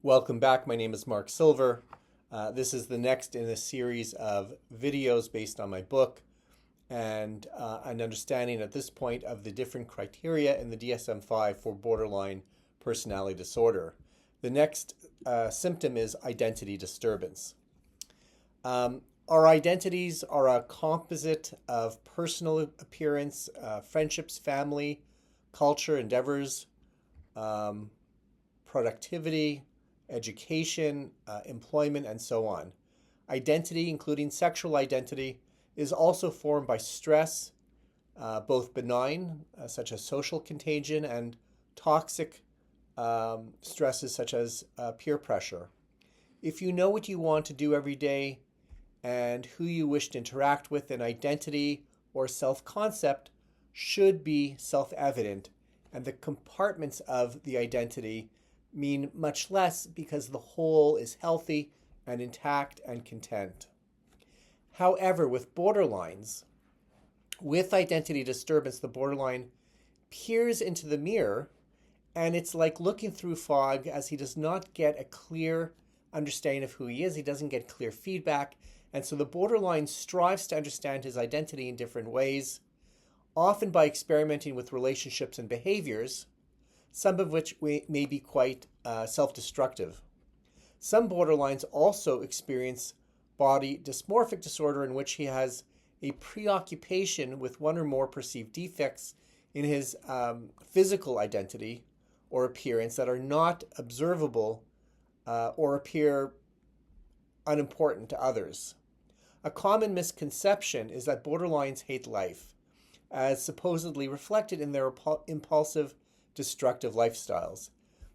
Welcome back. My name is Mark Silver. This is the next in a series of videos based on my book and an understanding at this point of the different criteria in the DSM-5 for borderline personality disorder. The next symptom is identity disturbance. Our identities are a composite of personal appearance, friendships, family, culture, endeavors, productivity, education, employment, and so on. Identity, including sexual identity, is also formed by stress, both benign, such as social contagion, and toxic stresses, such as peer pressure. If you know what you want to do every day and who you wish to interact with, an identity or self-concept should be self-evident, and the compartments of the identity mean much less because the whole is healthy and intact and content. However, with borderlines, with identity disturbance, the borderline peers into the mirror, and it's like looking through fog as he does not get a clear understanding of who he is. He doesn't get clear feedback. And so the borderline strives to understand his identity in different ways, often by experimenting with relationships and behaviors, some of which may be quite self-destructive. Some borderlines also experience body dysmorphic disorder, in which he has a preoccupation with one or more perceived defects in his physical identity or appearance that are not observable or appear unimportant to others. A common misconception is that borderlines hate life, as supposedly reflected in their impulsive, destructive lifestyles.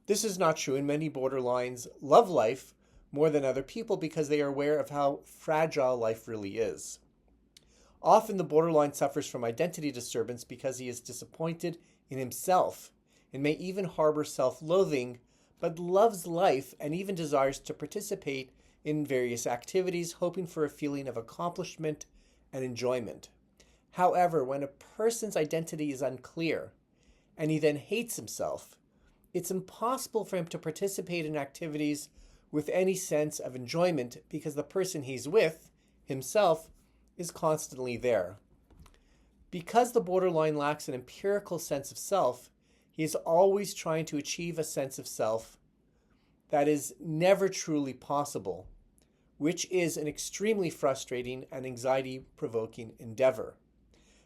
This is not true, and many borderlines love life more than other people because they are aware of how fragile life really is. Often the borderline suffers from identity disturbance because he is disappointed in himself and may even harbor self-loathing, but loves life and even desires to participate in various activities, hoping for a feeling of accomplishment and enjoyment. However, when a person's identity is unclear and he then hates himself, it's impossible for him to participate in activities with any sense of enjoyment because the person he's with, himself, is constantly there. Because the borderline lacks an empirical sense of self, he is always trying to achieve a sense of self that is never truly possible, which is an extremely frustrating and anxiety-provoking endeavor.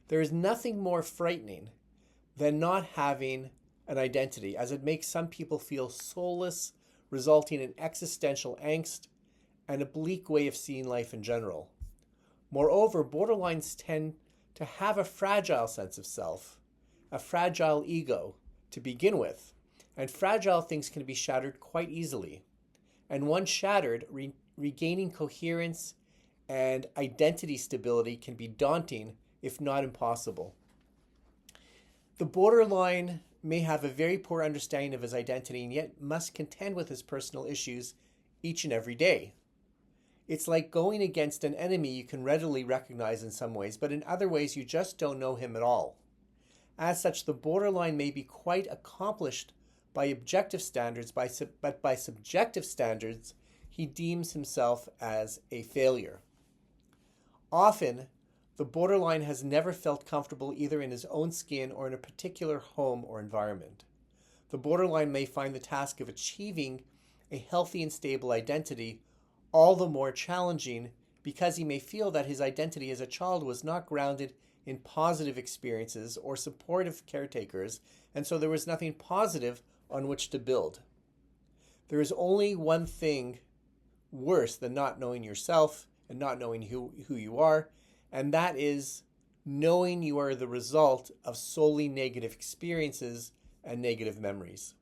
There is nothing more frightening than not having an identity, as it makes some people feel soulless, resulting in existential angst and a bleak way of seeing life in general. Moreover, borderlines tend to have a fragile sense of self, a fragile ego to begin with, and fragile things can be shattered quite easily. And once shattered, regaining coherence and identity stability can be daunting, if not impossible. The borderline may have a very poor understanding of his identity and yet must contend with his personal issues each and every day. It's like going against an enemy you can readily recognize in some ways, but in other ways you just don't know him at all. As such, the borderline may be quite accomplished by objective standards, but by subjective standards, he deems himself as a failure. Often, the borderline has never felt comfortable either in his own skin or in a particular home or environment. The borderline may find the task of achieving a healthy and stable identity all the more challenging because he may feel that his identity as a child was not grounded in positive experiences or supportive caretakers, and so there was nothing positive on which to build. There is only one thing worse than not knowing yourself and not knowing who you are, and that is knowing you are the result of solely negative experiences and negative memories.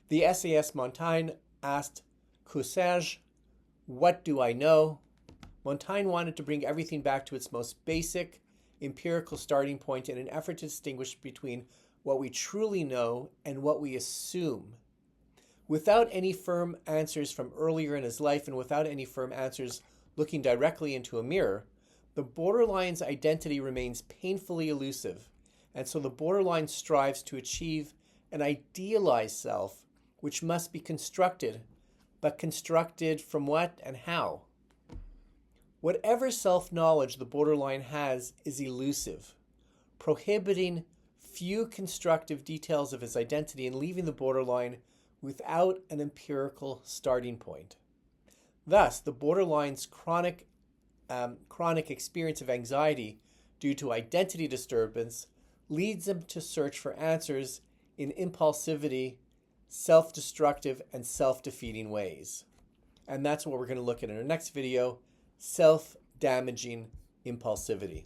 The essayist Montaigne asked Cousage, "What do I know?" Montaigne wanted to bring everything back to its most basic, empirical starting point in an effort to distinguish between what we truly know and what we assume. Without any firm answers from earlier in his life and without any firm answers looking directly into a mirror, the borderline's identity remains painfully elusive, and so the borderline strives to achieve an idealized self which must be constructed but constructed from what and how? Whatever self-knowledge the borderline has is elusive, prohibiting few constructive details of his identity and leaving the borderline without an empirical starting point. Thus, the borderline's chronic experience of anxiety due to identity disturbance leads them to search for answers in impulsivity, self-destructive, and self-defeating ways. And that's what we're going to look at in our next video, self-damaging impulsivity.